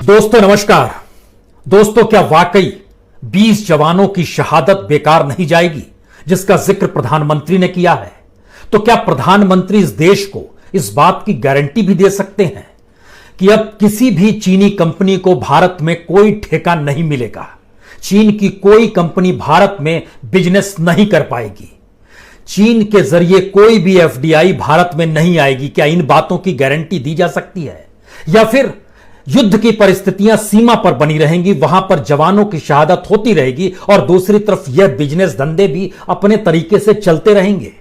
दोस्तों नमस्कार। दोस्तों, क्या वाकई 20 जवानों की शहादत बेकार नहीं जाएगी जिसका जिक्र प्रधानमंत्री ने किया है? तो क्या प्रधानमंत्री इस देश को इस बात की गारंटी भी दे सकते हैं कि अब किसी भी चीनी कंपनी को भारत में कोई ठेका नहीं मिलेगा? चीन की कोई कंपनी भारत में बिजनेस नहीं कर पाएगी, चीन के जरिए कोई भी एफडीआई भारत में नहीं आएगी? क्या इन बातों की गारंटी दी जा सकती है? या फिर युद्ध की परिस्थितियां सीमा पर बनी रहेंगी, वहां पर जवानों की शहादत होती रहेगी और दूसरी तरफ यह बिजनेस धंधे भी अपने तरीके से चलते रहेंगे?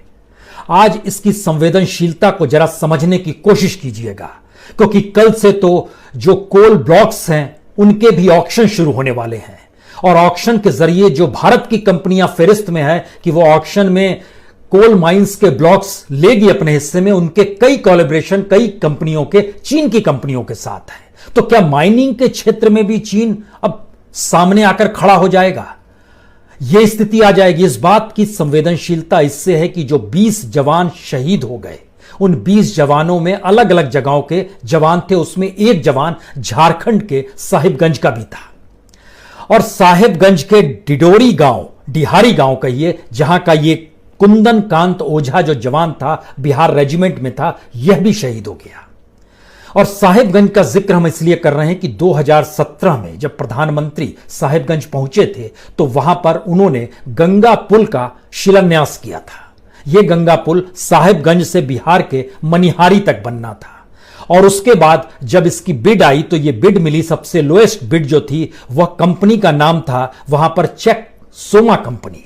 आज इसकी संवेदनशीलता को जरा समझने की कोशिश कीजिएगा, क्योंकि कल से तो जो कोल ब्लॉक्स हैं उनके भी ऑक्शन शुरू होने वाले हैं और ऑक्शन के जरिए जो भारत की कंपनियां फेरिस्त में है कि वो ऑक्शन में कोल माइंस के ब्लॉक्स लेगी अपने हिस्से में, उनके कई कोलैबोरेशन कई कंपनियों के चीन की कंपनियों के साथ है। तो क्या माइनिंग के क्षेत्र में भी चीन अब सामने आकर खड़ा हो जाएगा? यह स्थिति आ जाएगी? इस बात की संवेदनशीलता इससे है कि जो 20 जवान शहीद हो गए, उन 20 जवानों में अलग अलग जगहों के जवान थे। उसमें एक जवान झारखंड के साहिबगंज का भी था और साहिबगंज के डिडोरी गांव, डिहारी गांव कहिए, जहां का ये कुंदन कांत ओझा जो जवान था, बिहार रेजिमेंट में था, यह भी शहीद हो गया। और साहिबगंज का जिक्र हम इसलिए कर रहे हैं कि 2017 में जब प्रधानमंत्री साहिबगंज पहुंचे थे तो वहां पर उन्होंने गंगा पुल का शिलान्यास किया था। यह गंगा पुल साहिबगंज से बिहार के मनिहारी तक बनना था और उसके बाद जब इसकी बिड आई तो यह बिड मिली, सबसे लोएस्ट बिड जो थी वह कंपनी का नाम था वहां पर चेक सोमा कंपनी।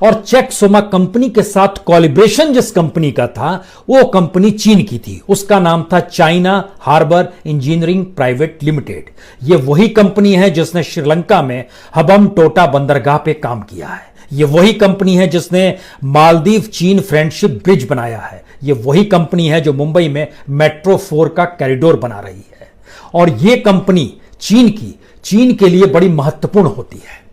और चेक सोमा कंपनी के साथ कोलैबोरेशन जिस कंपनी का था वो कंपनी चीन की थी, उसका नाम था China harbour engineering private limited. ये वही कंपनी है जिसने श्रीलंका में हबम टोटा बंदरगाह पे काम किया है। ये वही कंपनी है जिसने मालदीव चीन फ्रेंडशिप ब्रिज बनाया है। ये वही कंपनी है जो मुंबई में मेट्रो 4 का कॉरिडोर बना रही है। और यह कंपनी चीन के लिए बड़ी महत्वपूर्ण होती है।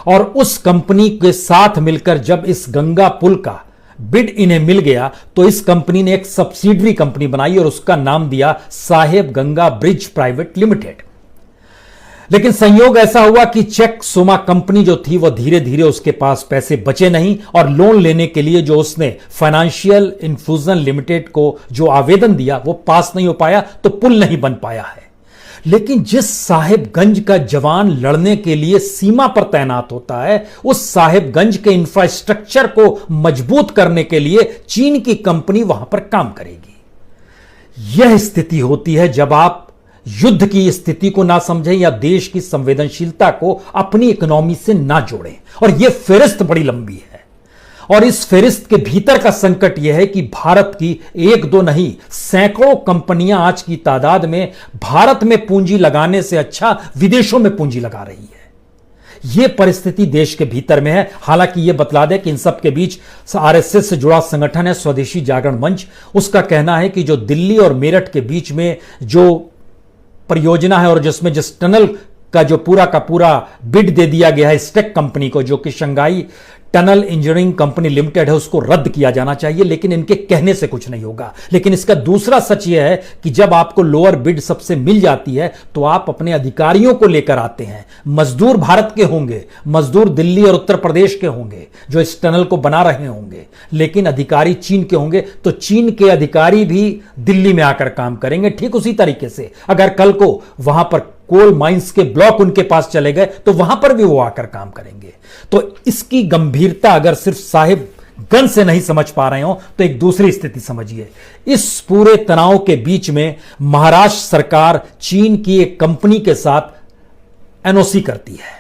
और उस कंपनी के साथ मिलकर जब इस गंगा पुल का बिड इन्हें मिल गया तो इस कंपनी ने एक सब्सिडरी कंपनी बनाई और उसका नाम दिया साहेब गंगा ब्रिज प्राइवेट लिमिटेड। लेकिन संयोग ऐसा हुआ कि चेक सोमा कंपनी जो थी वह धीरे धीरे उसके पास पैसे बचे नहीं और लोन लेने के लिए जो उसने फाइनेंशियल इन्फ्यूजन लिमिटेड को जो आवेदन दिया वो पास नहीं हो पाया, तो पुल नहीं बन पाया है। लेकिन जिस साहिबगंज का जवान लड़ने के लिए सीमा पर तैनात होता है, उस साहिबगंज के इंफ्रास्ट्रक्चर को मजबूत करने के लिए चीन की कंपनी वहां पर काम करेगी। यह स्थिति होती है जब आप युद्ध की स्थिति को ना समझें या देश की संवेदनशीलता को अपनी इकोनॉमी से ना जोड़ें। और यह फेरिस्त बड़ी लंबी है और इस फेरिस्त के भीतर का संकट यह है कि भारत की एक दो नहीं सैकड़ों कंपनियां आज की तादाद में भारत में पूंजी लगाने से अच्छा विदेशों में पूंजी लगा रही है। यह परिस्थिति देश के भीतर में है। हालांकि यह बतला दें कि इन सब के बीच आरएसएस से जुड़ा संगठन है स्वदेशी जागरण मंच। उसका कहना है कि जो दिल्ली और मेरठ के बीच में जो परियोजना है और जिसमें जिस टनल का जो पूरा का पूरा बिड दे दिया गया है स्टेक कंपनी को, जो कि Shanghai tunnel engineering company limited है, उसको रद्द किया जाना चाहिए। लेकिन इनके कहने से कुछ नहीं होगा। लेकिन इसका दूसरा सच यह है कि जब आपको लोअर बिड सबसे मिल जाती है तो आप अपने अधिकारियों को लेकर आते हैं। मजदूर भारत के होंगे, मजदूर दिल्ली और उत्तर प्रदेश के होंगे जो इस टनल को बना रहे होंगे, लेकिन अधिकारी चीन के होंगे, तो चीन के अधिकारी भी दिल्ली में आकर काम करेंगे। ठीक उसी तरीके से अगर कल को वहां पर कोल माइंस के ब्लॉक उनके पास चले गए तो वहां पर भी वो आकर काम करेंगे। तो इसकी गंभीरता अगर सिर्फ साहिबगंज से नहीं समझ पा रहे हो तो एक दूसरी स्थिति समझिए। इस पूरे तनाव के बीच में महाराष्ट्र सरकार चीन की एक कंपनी के साथ एनओसी करती है।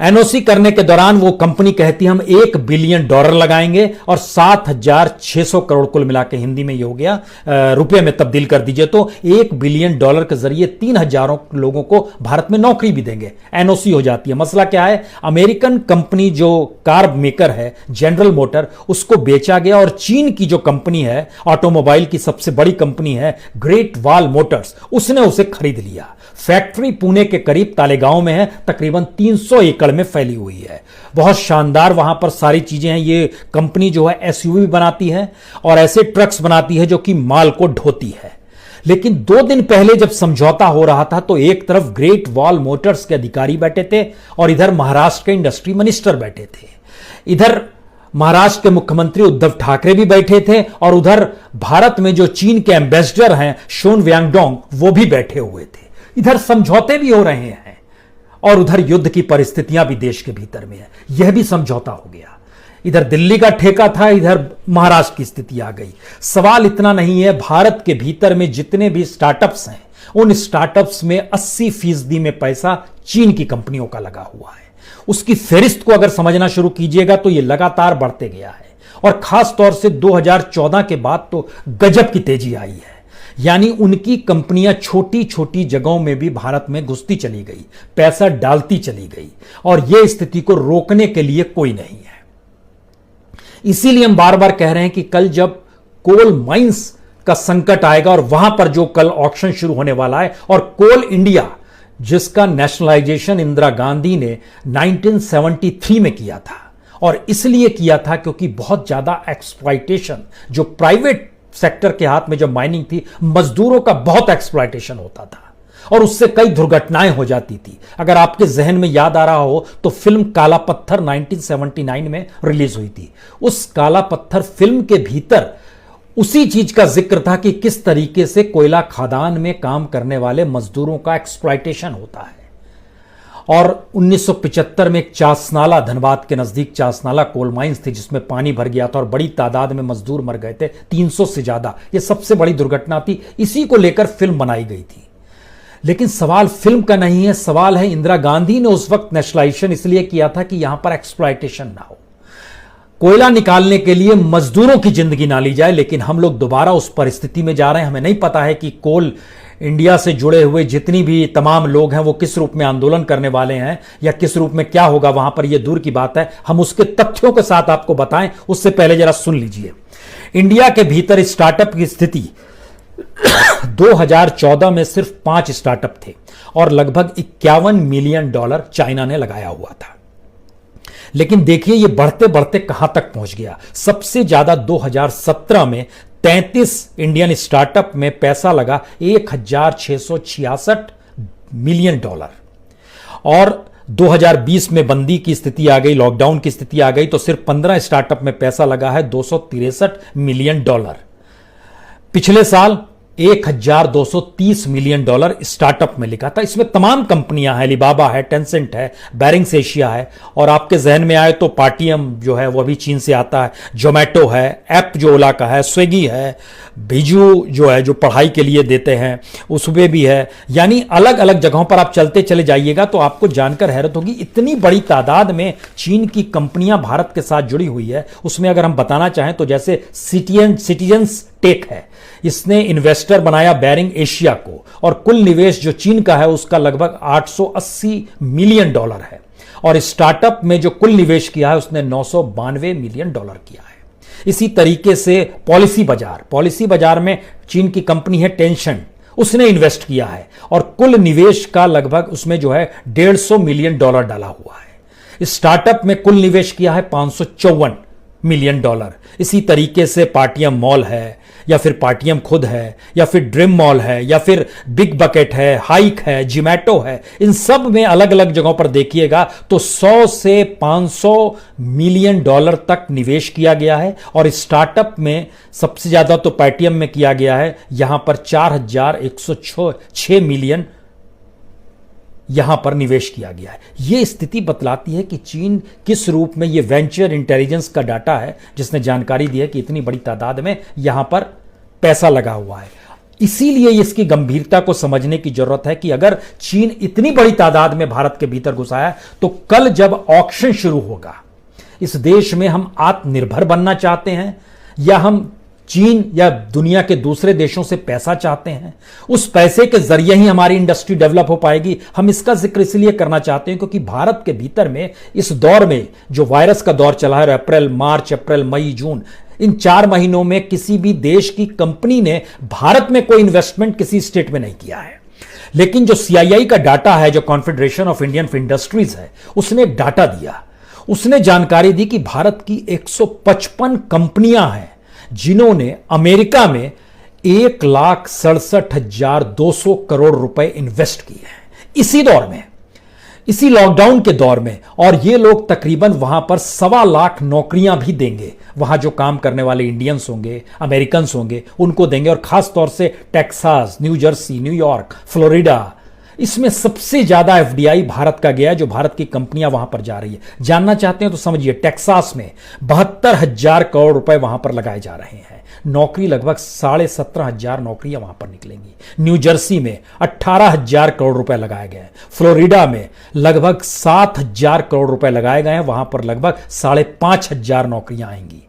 एनओसी करने के दौरान वो कंपनी कहती है हम $1 बिलियन लगाएंगे और 7,600 करोड़ कुल मिला के, हिंदी में ये हो गया, रुपए में तब्दील कर दीजिए तो $1 बिलियन के जरिए 3,000 लोगों को भारत में नौकरी भी देंगे। एनओसी हो जाती है। मसला क्या है, अमेरिकन कंपनी जो कार मेकर है जनरल मोटर, उसको बेचा गया और चीन की जो कंपनी है ऑटोमोबाइल की सबसे बड़ी कंपनी है ग्रेट वॉल मोटर्स, उसने उसे खरीद लिया। फैक्ट्री पुणे के करीब तालेगांव में है, तकरीबन 300 एकड़ में फैली हुई है। बहुत शानदार वहां पर सारी चीजें हैं। ये कंपनी जो है एसयूवी बनाती है और ऐसे ट्रक्स बनाती है जो कि माल को ढोती है। लेकिन 2 दिन पहले जब समझौता हो रहा था तो एक तरफ ग्रेट वॉल मोटर्स के अधिकारी बैठे थे और इधर महाराष्ट्र के इंडस्ट्री मिनिस्टर बैठे थे। इधर महाराष्ट्र के मुख्यमंत्री उद्धव ठाकरे भी बैठे थे और उधर भारत में जो चीन के एम्बेसडर हैं शोन व्यांगडोंग वो भी बैठे हुए थे। इधर समझौते भी हो रहे हैं और उधर युद्ध की परिस्थितियां भी देश के भीतर में है। यह भी समझौता हो गया। इधर दिल्ली का ठेका था, इधर महाराष्ट्र की स्थिति आ गई। सवाल इतना नहीं है, भारत के भीतर में जितने भी स्टार्टअप्स हैं उन स्टार्टअप्स में 80% में पैसा चीन की कंपनियों का लगा हुआ है। उसकी फेरिस्त को अगर समझना शुरू कीजिएगा तो यह लगातार बढ़ते गया है और खास तौर से 2014 के बाद तो गजब की तेजी आई है। यानी उनकी कंपनियां छोटी छोटी जगहों में भी भारत में घुसती चली गई, पैसा डालती चली गई और यह स्थिति को रोकने के लिए कोई नहीं है। इसीलिए हम बार बार कह रहे हैं कि कल जब कोल माइंस का संकट आएगा और वहां पर जो कल ऑक्शन शुरू होने वाला है और कोल इंडिया जिसका नेशनलाइजेशन इंदिरा गांधी ने 1973 में किया था और इसलिए किया था क्योंकि बहुत ज्यादा एक्सप्लॉयटेशन जो प्राइवेट सेक्टर के हाथ में जो माइनिंग थी, मजदूरों का बहुत एक्सप्लॉयटेशन होता था और उससे कई दुर्घटनाएं हो जाती थी। अगर आपके जहन में याद आ रहा हो तो फिल्म काला पत्थर 1979 में रिलीज हुई थी। उस काला पत्थर फिल्म के भीतर उसी चीज का जिक्र था कि किस तरीके से कोयला खदान में काम करने वाले मजदूरों का एक्सप्लॉयटेशन होता है। और 1975 में एक चासनाला, धनबाद के नजदीक चासनाला कोल माइंस थी जिसमें पानी भर गया था और बड़ी तादाद में मजदूर मर गए थे, 300 से ज्यादा। यह सबसे बड़ी दुर्घटना थी, इसी को लेकर फिल्म बनाई गई थी। लेकिन सवाल फिल्म का नहीं है, सवाल है इंदिरा गांधी ने उस वक्त नेशनलाइजेशन इसलिए किया था कि यहां पर एक्सप्लॉयटेशन ना हो, कोयला निकालने के लिए मजदूरों की जिंदगी ना ली जाए। लेकिन हम लोग दोबारा उस परिस्थिति में जा रहे हैं। हमें नहीं पता है कि कोल इंडिया से जुड़े हुए जितनी भी तमाम लोग हैं वो किस रूप में आंदोलन करने वाले हैं या किस रूप में क्या होगा वहां पर, यह दूर की बात है। हम उसके तथ्यों के साथ आपको बताएं, उससे पहले जरा सुन लीजिए। इंडिया के भीतर स्टार्टअप की स्थिति 2014 में सिर्फ 5 स्टार्टअप थे और लगभग $51 मिलियन चाइना ने लगाया हुआ था। लेकिन देखिए ये बढ़ते बढ़ते कहां तक पहुंच गया। सबसे ज्यादा 2017 में 33 इंडियन स्टार्टअप में पैसा लगा $1,666 मिलियन और 2020 में बंदी की स्थिति आ गई, लॉकडाउन की स्थिति आ गई तो सिर्फ 15 स्टार्टअप में पैसा लगा है $263 मिलियन। पिछले साल $1,230 मिलियन स्टार्टअप में लिखा था। इसमें तमाम कंपनियां हैं, अलीबाबा है, टेंसेंट है, बैरिंग्स एशिया है और आपके जहन में आए तो पाटियम जो है वो अभी चीन से आता है, जोमेटो है, ऐप जो ओला का है, स्विगी है, बिजू जो है जो पढ़ाई के लिए देते हैं उसमें भी है। यानी अलग अलग जगहों पर आप चलते चले जाइएगा तो आपको जानकर हैरत होगी, इतनी बड़ी तादाद में चीन की कंपनियां भारत के साथ जुड़ी हुई है। उसमें अगर हम बताना चाहें तो जैसे सिटीजन्स टेक है, इसने इन्वेस्टर बनाया बैरिंग एशिया को और कुल निवेश जो चीन का है उसका लगभग $880 मिलियन है और स्टार्टअप में जो कुल निवेश किया है उसने $992 मिलियन किया है। इसी तरीके से पॉलिसी बाजार में चीन की कंपनी है टेंसेंट, उसने इन्वेस्ट किया है और कुल निवेश का लगभग उसमें जो है $150 मिलियन डाला हुआ है। स्टार्टअप में कुल निवेश किया है $554 मिलियन। इसी तरीके से पाटियम मॉल है या फिर पाटियम खुद है या फिर ड्रीम मॉल है या फिर बिग बकेट है, हाइक है, जोमेटो है, इन सब में अलग अलग जगहों पर देखिएगा तो 100 से $500 मिलियन तक निवेश किया गया है और स्टार्टअप में सबसे ज्यादा तो पाटियम में किया गया है, यहां पर 4,106 मिलियन यहां पर निवेश किया गया है। यह स्थिति बतलाती है कि चीन किस रूप में, यह वेंचर इंटेलिजेंस का डाटा है जिसने जानकारी दी है कि इतनी बड़ी तादाद में यहां पर पैसा लगा हुआ है। इसीलिए इसकी गंभीरता को समझने की जरूरत है कि अगर चीन इतनी बड़ी तादाद में भारत के भीतर घुसा है तो कल जब ऑक्शन शुरू होगा, इस देश में हम आत्मनिर्भर बनना चाहते हैं या हम चीन या दुनिया के दूसरे देशों से पैसा चाहते हैं, उस पैसे के जरिए ही हमारी इंडस्ट्री डेवलप हो पाएगी। हम इसका जिक्र इसलिए करना चाहते हैं क्योंकि भारत के भीतर में इस दौर में जो वायरस का दौर चला है, मार्च अप्रैल मई जून, इन 4 महीनों में किसी भी देश की कंपनी ने भारत में कोई इन्वेस्टमेंट किसी स्टेट में नहीं किया है। लेकिन जो CII का डाटा है, जो कॉन्फेडरेशन ऑफ इंडियन इंडस्ट्रीज है, उसने एक डाटा दिया, उसने जानकारी दी कि भारत की 155 कंपनियां हैं जिन्होंने अमेरिका में 1,67,200 करोड़ रुपए इन्वेस्ट किए हैं इसी दौर में, इसी लॉकडाउन के दौर में। और ये लोग तकरीबन वहां पर 1.25 लाख नौकरियां भी देंगे। वहां जो काम करने वाले इंडियंस होंगे, अमेरिकन होंगे, उनको देंगे। और खास तौर से Texas, new Jersey, New York, Florida, इसमें सबसे ज्यादा एफडीआई भारत का गया है, जो भारत की कंपनियां वहां पर जा रही है। जानना चाहते हैं तो समझिए, टेक्सास में 72,000 करोड़ रुपए वहां पर लगाए जा रहे हैं। नौकरी लगभग 17,500 नौकरियां वहां पर निकलेंगी। न्यू जर्सी में 18,000 करोड़ रुपए लगाए गए हैं। फ्लोरिडा में लगभग 7,000 करोड़ रुपए लगाए गए हैं, वहां पर लगभग 5,500 नौकरियां आएंगी।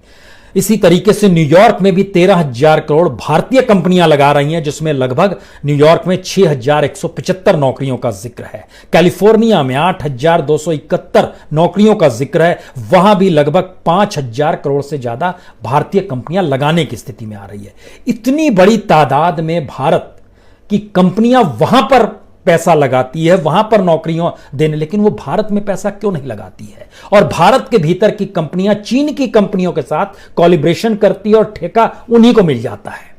इसी तरीके से न्यूयॉर्क में भी 13,000 करोड़ भारतीय कंपनियां लगा रही हैं, जिसमें लगभग न्यूयॉर्क में 6,175 नौकरियों का जिक्र है। कैलिफोर्निया में 8,271 नौकरियों का जिक्र है, वहां भी लगभग 5,000 करोड़ से ज्यादा भारतीय कंपनियां लगाने की स्थिति में आ रही है। इतनी बड़ी तादाद में भारत की कंपनियां वहां पर पैसा लगाती है, वहां पर नौकरियां देने, लेकिन वो भारत में पैसा क्यों नहीं लगाती है? और भारत के भीतर की कंपनियां चीन की कंपनियों के साथ कोलैबोरेशन करती है और ठेका उन्हीं को मिल जाता है।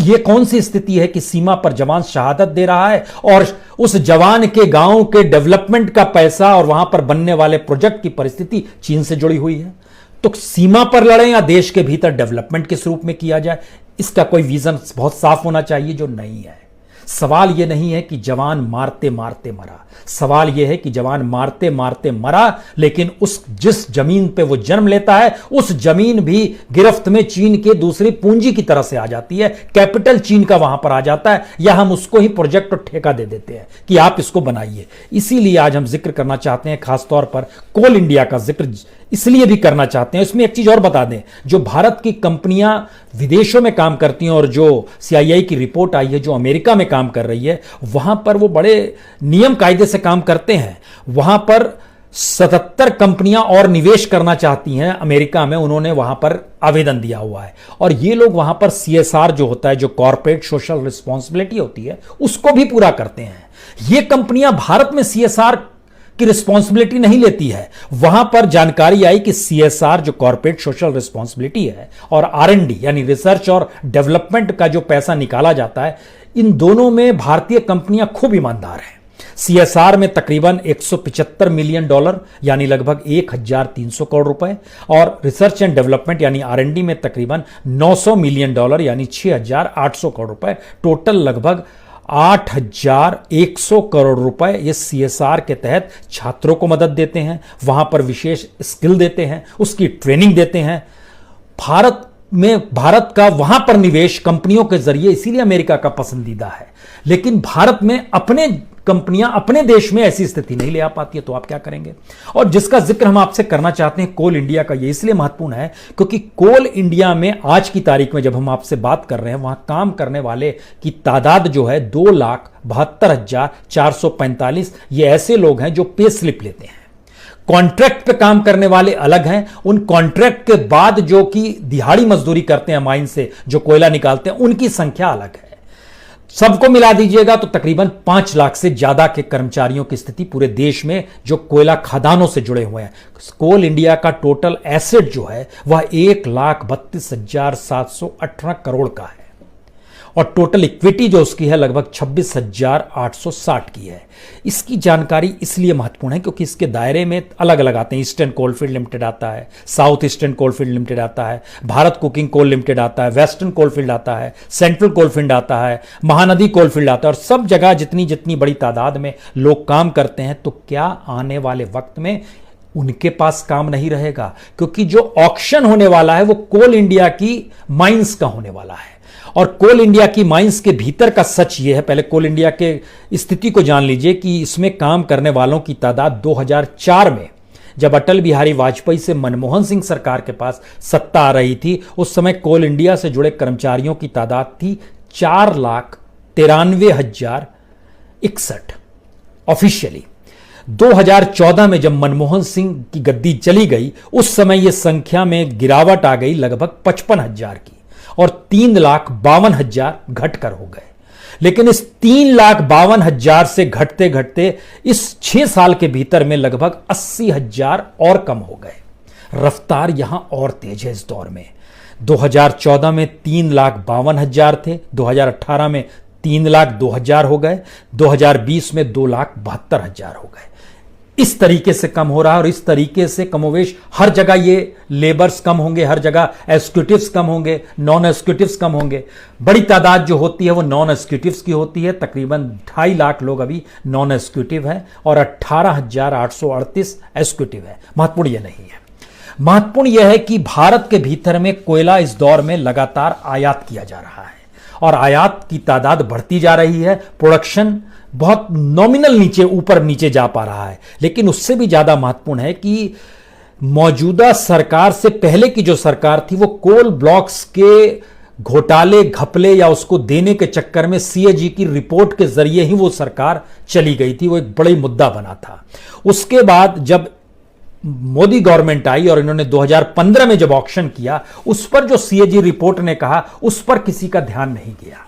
ये कौन सी स्थिति है कि सीमा पर जवान शहादत दे रहा है और उस जवान के गांव के डेवलपमेंट का पैसा और वहां पर बनने वाले प्रोजेक्ट की परिस्थिति चीन से जुड़ी हुई है? तो सीमा पर लड़ें या देश के भीतर डेवलपमेंट किस रूप में किया जाए, इसका कोई विजन बहुत साफ होना चाहिए, जो नहीं है। सवाल यह नहीं है कि जवान मारते मारते मरा, सवाल यह है कि जवान मारते मारते मरा, लेकिन जिस जमीन पे वो जन्म लेता है, उस जमीन भी गिरफ्त में चीन के दूसरी पूंजी की तरह से आ जाती है। कैपिटल चीन का वहां पर आ जाता है, या हम उसको ही प्रोजेक्ट और ठेका दे देते हैं कि आप इसको बनाइए। इसीलिए आज हम जिक्र करना चाहते हैं, खासतौर पर कोल इंडिया का जिक्र इसलिए भी करना चाहते हैं। इसमें एक चीज और बता दें, जो भारत की कंपनियां विदेशों में काम करती हैं और जो सीआईआई की रिपोर्ट आई है, जो अमेरिका में काम कर रही है, वहां पर वो बड़े नियम कायदे से काम करते हैं। वहां पर 77 कंपनियां और निवेश करना चाहती हैं अमेरिका में, उन्होंने वहां पर आवेदन दिया हुआ है। और ये लोग वहां पर सीएसआर जो होता है, जो कॉर्पोरेट सोशल रिस्पॉन्सिबिलिटी होती है, उसको भी पूरा करते हैं। ये कंपनियां भारत में सीएसआर की रिस्पॉन्सिबिलिटी नहीं लेती है। वहां पर जानकारी आई कि सीएसआर जो कॉर्पोरेट सोशल रिस्पॉन्सिबिलिटी है और आरएनडी यानी रिसर्च और डेवलपमेंट का जो पैसा निकाला जाता है, इन दोनों में भारतीय कंपनियां खूब ईमानदार हैं। सीएसआर में तकरीबन $175 मिलियन यानी लगभग 1,300 करोड़ रुपए, और रिसर्च एंड डेवलपमेंट यानी आरएनडी में तकरीबन $900 मिलियन यानी 6,800 करोड़ रुपए। टोटल लगभग 8,100 करोड़ रुपए ये सीएसआर के तहत छात्रों को मदद देते हैं, वहां पर विशेष स्किल देते हैं, उसकी ट्रेनिंग देते हैं। भारत का वहां पर निवेश कंपनियों के जरिए इसीलिए अमेरिका का पसंदीदा है। लेकिन भारत में अपने कंपनियां अपने देश में ऐसी स्थिति नहीं ले आ पाती है, तो आप क्या करेंगे? और जिसका जिक्र हम आपसे करना चाहते हैं कोल इंडिया का, ये इसलिए महत्वपूर्ण है क्योंकि कोल इंडिया में आज की तारीख में जब हम आपसे बात कर रहे हैं, वहां काम करने वाले की तादाद जो है 2,72,445, ये ऐसे लोग हैं जो पे स्लिप लेते हैं। कॉन्ट्रैक्ट पे काम करने वाले अलग हैं, उन कॉन्ट्रैक्ट के बाद जो कि दिहाड़ी मजदूरी करते हैं, माइन से जो कोयला निकालते हैं, उनकी संख्या अलग है। सबको मिला दीजिएगा तो तकरीबन 5 लाख से ज्यादा के कर्मचारियों की स्थिति पूरे देश में जो कोयला खदानों से जुड़े हुए हैं। कोल इंडिया का टोटल एसेट जो है वह 1,32,718 करोड़ का है, और टोटल इक्विटी जो उसकी है लगभग 26,860 की है। इसकी जानकारी इसलिए महत्वपूर्ण है क्योंकि इसके दायरे में अलग अलग आते हैं। ईस्टर्न कोलफील्ड लिमिटेड आता है, साउथ ईस्टर्न कोलफील्ड लिमिटेड आता है, भारत कुकिंग कोल लिमिटेड आता है, वेस्टर्न कोलफील्ड आता है, सेंट्रल कोलफील्ड आता है, महानदी कोलफील्ड आता है, और सब जगह जितनी जितनी बड़ी तादाद में लोग काम करते हैं, तो क्या आने वाले वक्त में उनके पास काम नहीं रहेगा? क्योंकि जो ऑक्शन होने वाला है वो कोल इंडिया की माइंस का होने वाला है। और कोल इंडिया की माइंस के भीतर का सच ये है, पहले कोल इंडिया के स्थिति को जान लीजिए कि इसमें काम करने वालों की तादाद 2004 में जब अटल बिहारी वाजपेयी से मनमोहन सिंह सरकार के पास सत्ता आ रही थी, उस समय कोल इंडिया से जुड़े कर्मचारियों की तादाद थी 4,93,061 ऑफिशियली। 2014 में जब मनमोहन सिंह की गद्दी चली गई, उस समय यह संख्या में गिरावट आ गई लगभग 55,000 की, और 3,52,000 घटकर हो गए। लेकिन इस 3,52,000 से घटते घटते इस 6 साल के भीतर में लगभग 80,000 और कम हो गए। रफ्तार यहां और तेज है इस दौर में। 2014 में 3,52,000 थे, 2018 में 3,02,000 हो गए, 2020 में 2,72,000 हो गए। इस तरीके से कम हो रहा है और इस तरीके से कमोवेश हर जगह ये लेबर्स कम होंगे, हर जगह एग्जीक्यूटिव्स कम होंगे, नॉन एग्जीक्यूटिव्स कम होंगे। बड़ी तादाद जो होती है वो नॉन एग्जीक्यूटिव्स की होती है, तकरीबन 2.5 लाख लोग अभी नॉन एग्जीक्यूटिव हैं और 18,838 एग्जीक्यूटिव है। महत्वपूर्ण यह नहीं है, महत्वपूर्ण यह है कि भारत के भीतर में कोयला इस दौर में लगातार आयात किया जा रहा है और आयात की तादाद बढ़ती जा रही है। प्रोडक्शन बहुत नॉमिनल नीचे ऊपर नीचे जा पा रहा है, लेकिन उससे भी ज्यादा महत्वपूर्ण है कि मौजूदा सरकार से पहले की जो सरकार थी वो कोल ब्लॉक्स के घोटाले घपले या उसको देने के चक्कर में सीएजी की रिपोर्ट के जरिए ही वो सरकार चली गई थी। वो एक बड़ा मुद्दा बना था। उसके बाद जब मोदी गवर्नमेंट आई और इन्होंने 2015 में जब ऑक्शन किया, उस पर जो सीएजी रिपोर्ट ने कहा उस पर किसी का ध्यान नहीं गया।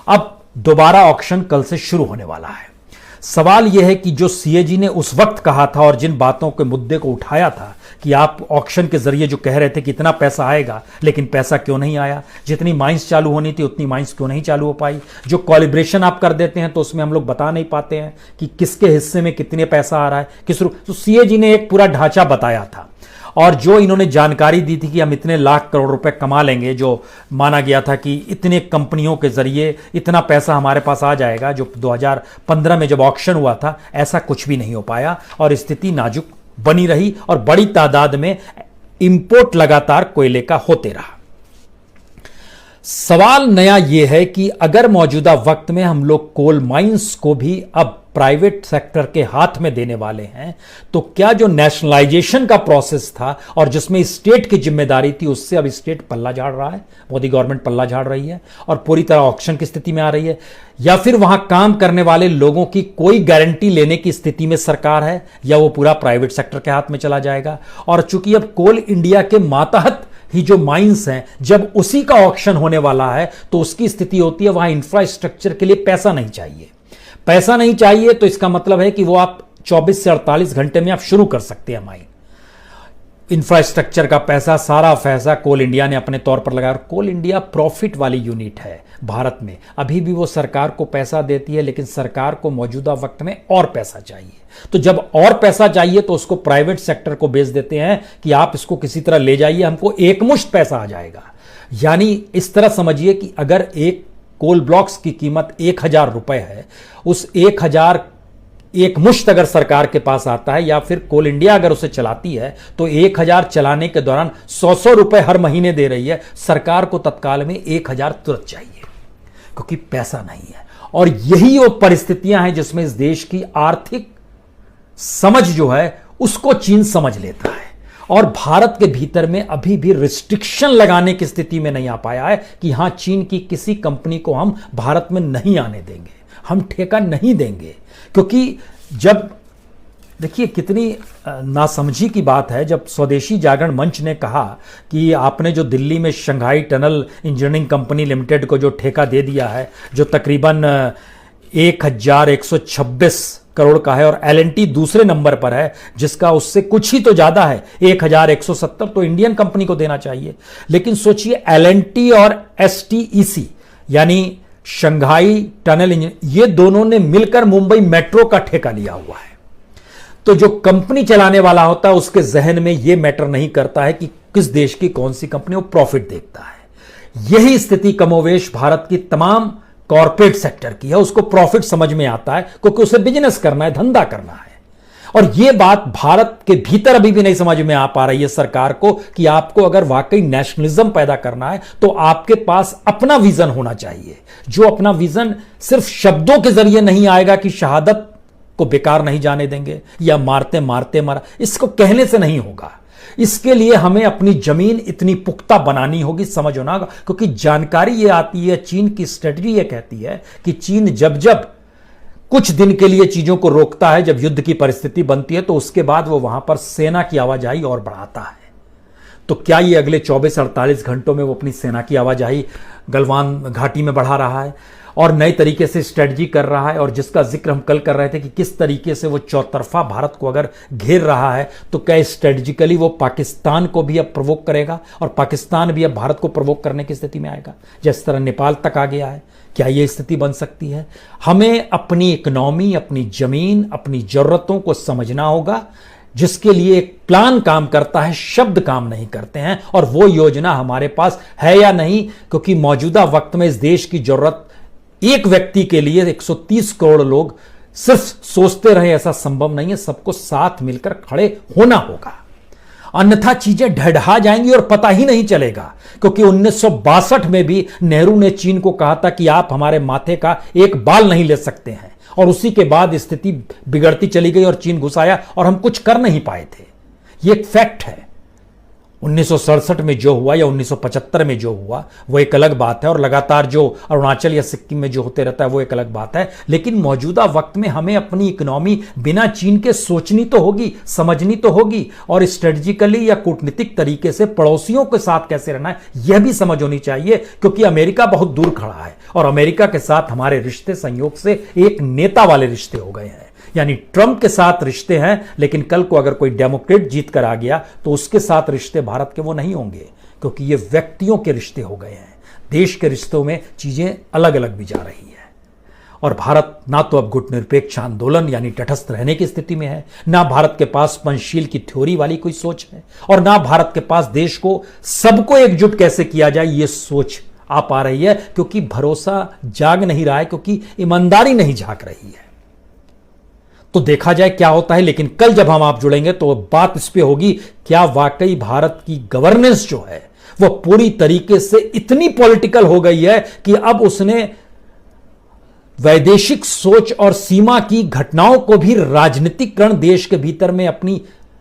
अब दोबारा ऑक्शन कल से शुरू होने वाला है। सवाल यह है कि जो सीएजी ने उस वक्त कहा था और जिन बातों के मुद्दे को उठाया था कि आप ऑक्शन के जरिए जो कह रहे थे कि इतना पैसा आएगा, लेकिन पैसा क्यों नहीं आया? जितनी माइंस चालू होनी थी उतनी माइंस क्यों नहीं चालू हो पाई? जो कॉलिब्रेशन आप कर देते हैं तो उसमें हम लोग बता नहीं पाते हैं कि किसके हिस्से में कितने पैसा आ रहा है, किस रूप। तो सीएजी ने एक पूरा ढांचा बताया था और जो इन्होंने जानकारी दी थी कि हम इतने लाख करोड़ रुपए कमा लेंगे, जो माना गया था कि इतने कंपनियों के जरिए इतना पैसा हमारे पास आ जाएगा, जो 2015 में जब ऑक्शन हुआ था, ऐसा कुछ भी नहीं हो पाया और स्थिति नाजुक बनी रही और बड़ी तादाद में इंपोर्ट लगातार कोयले का होते रहा। सवाल नया यह है कि अगर मौजूदा वक्त में हम लोग कोल माइंस को भी अब प्राइवेट सेक्टर के हाथ में देने वाले हैं, तो क्या जो नेशनलाइजेशन का प्रोसेस था और जिसमें स्टेट की जिम्मेदारी थी, उससे अब स्टेट पल्ला झाड़ रहा है, मोदी गवर्नमेंट पल्ला झाड़ रही है और पूरी तरह ऑक्शन की स्थिति में आ रही है? या फिर वहां काम करने वाले लोगों की कोई गारंटी लेने की स्थिति में सरकार है, या वो पूरा प्राइवेट सेक्टर के हाथ में चला जाएगा? और चूंकि अब कोल इंडिया के मातहत ही जो माइंस हैं, जब उसी का ऑक्शन होने वाला है, तो उसकी स्थिति होती है वहां इंफ्रास्ट्रक्चर के लिए पैसा नहीं चाहिए। पैसा नहीं चाहिए तो इसका मतलब है कि वो आप 24 से 48 घंटे में आप शुरू कर सकते हैं माइन। इंफ्रास्ट्रक्चर का पैसा, सारा पैसा कोल इंडिया ने अपने तौर पर लगाया। कोल इंडिया प्रॉफिट वाली यूनिट है भारत में, अभी भी वो सरकार को पैसा देती है, लेकिन सरकार को मौजूदा वक्त में और पैसा चाहिए। तो जब और पैसा चाहिए तो उसको प्राइवेट सेक्टर को बेच देते हैं कि आप इसको किसी तरह ले जाइए, हमको एकमुश्त पैसा आ जाएगा। यानी इस तरह समझिए कि अगर एक कोल ब्लॉक्स की कीमत 1,000 रुपए है, उस 1,000 एक मुश्त अगर सरकार के पास आता है या फिर कोल इंडिया अगर उसे चलाती है, तो 1,000 चलाने के दौरान 100 रुपए हर महीने दे रही है। सरकार को तत्काल में 1,000 तुरंत चाहिए क्योंकि पैसा नहीं है। और यही वो परिस्थितियां हैं जिसमें इस देश की आर्थिक समझ जो है उसको चीन समझ लेता है और भारत के भीतर में अभी भी रिस्ट्रिक्शन लगाने की स्थिति में नहीं आ पाया है कि हां, चीन की किसी कंपनी को हम भारत में नहीं आने देंगे, हम ठेका नहीं देंगे। क्योंकि जब देखिए कितनी नासमझी की बात है, जब स्वदेशी जागरण मंच ने कहा कि आपने जो दिल्ली में Shanghai tunnel engineering company limited को जो ठेका दे दिया है, जो तकरीबन 1,126 करोड़ का है, और एलएनटी दूसरे नंबर पर है जिसका उससे कुछ ही तो ज्यादा है 1,170, तो इंडियन कंपनी को देना चाहिए। लेकिन सोचिए एलएनटी और एसटीईसी यानी शंघाई टनल इंजीनियरिंग, ये दोनों ने मिलकर मुंबई मेट्रो का ठेका लिया हुआ है। तो जो कंपनी चलाने वाला होता है उसके जहन में यह मैटर नहीं करता है कि किस देश की कौन सी कंपनी वो प्रॉफिट देखता है। यही स्थिति कमोवेश भारत की तमाम कॉर्पोरेट सेक्टर की है। उसको प्रॉफिट समझ में आता है क्योंकि उसे बिजनेस करना है, धंधा करना है। और यह बात भारत के भीतर अभी भी नहीं समझ में आ पा रही है सरकार को कि आपको अगर वाकई नेशनलिज्म पैदा करना है तो आपके पास अपना विजन होना चाहिए, जो अपना विजन सिर्फ शब्दों के जरिए नहीं आएगा कि शहादत को बेकार नहीं जाने देंगे या मारते मारते मारा, इसको कहने से नहीं होगा। इसके लिए हमें अपनी जमीन इतनी पुख्ता बनानी होगी, समझ होना होगा। क्योंकि जानकारी ये आती है, चीन की स्ट्रेटजी ये कहती है कि चीन जब जब कुछ दिन के लिए चीजों को रोकता है, जब युद्ध की परिस्थिति बनती है, तो उसके बाद वो वहां पर सेना की आवाजाही और बढ़ाता है। तो क्या ये अगले 24-48 घंटों में वो अपनी सेना की आवाजाही गलवान घाटी में बढ़ा रहा है और नए तरीके से स्ट्रेटजी कर रहा है, और जिसका जिक्र हम कल कर रहे थे कि किस तरीके से वो चौतरफा भारत को अगर घेर रहा है तो क्या स्ट्रेटजिकली वो पाकिस्तान को भी अब प्रवोक करेगा और पाकिस्तान भी अब भारत को प्रवोक करने की स्थिति में आएगा, जिस तरह नेपाल तक आ गया है। क्या ये स्थिति बन सकती है? हमें अपनी इकोनॉमी, अपनी जमीन, अपनी जरूरतों को समझना होगा, जिसके लिए एक प्लान काम करता है, शब्द काम नहीं करते हैं, और वो योजना हमारे पास है या नहीं, क्योंकि मौजूदा वक्त में इस देश की जरूरत एक व्यक्ति के लिए 130 करोड़ लोग सिर्फ सोचते रहे ऐसा संभव नहीं है। सबको साथ मिलकर खड़े होना होगा, अन्यथा चीजें ढह जाएंगी और पता ही नहीं चलेगा। क्योंकि 1962 में भी नेहरू ने चीन को कहा था कि आप हमारे माथे का एक बाल नहीं ले सकते हैं, और उसी के बाद स्थिति बिगड़ती चली गई और चीन घुस आया और हम कुछ कर नहीं पाए थे। ये एक फैक्ट है। 1967 में जो हुआ या 1975 में जो हुआ वो एक अलग बात है, और लगातार जो अरुणाचल या सिक्किम में जो होते रहता है वो एक अलग बात है। लेकिन मौजूदा वक्त में हमें अपनी इकोनॉमी बिना चीन के सोचनी तो होगी, समझनी तो होगी, और स्ट्रेटजिकली या कूटनीतिक तरीके से पड़ोसियों के साथ कैसे रहना है यह भी समझ होनी चाहिए। क्योंकि अमेरिका बहुत दूर खड़ा है और अमेरिका के साथ हमारे रिश्ते संयोग से एक नेता वाले रिश्ते हो गए हैं, यानी ट्रंप के साथ रिश्ते हैं, लेकिन कल को अगर कोई डेमोक्रेट जीत कर आ गया तो उसके साथ रिश्ते भारत के वो नहीं होंगे, क्योंकि ये व्यक्तियों के रिश्ते हो गए हैं। देश के रिश्तों में चीजें अलग अलग भी जा रही है, और भारत ना तो अब गुटनिरपेक्ष आंदोलन यानी तटस्थ रहने की स्थिति में है, ना भारत के पास पंचशील की थ्योरी वाली कोई सोच है, और ना भारत के पास देश को सबको एकजुट कैसे किया जाए ये सोच आ पा रही है, क्योंकि भरोसा जाग नहीं रहा है, क्योंकि ईमानदारी नहीं झांक रही है। तो देखा जाए क्या होता है। लेकिन कल जब हम आप जुड़ेंगे तो बात इस पे होगी, क्या वाकई भारत की गवर्नेंस जो है वो पूरी तरीके से इतनी पॉलिटिकल हो गई है कि अब उसने वैदेशिक सोच और सीमा की घटनाओं को भी राजनीतिकरण देश के भीतर में अपनी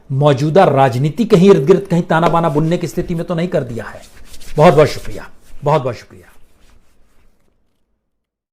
मौजूदा राजनीति के ही इर्द गिर्द कहीं ताना बाना बुनने की स्थिति में तो नहीं कर दिया है। बहुत बहुत शुक्रिया, बहुत बहुत शुक्रिया।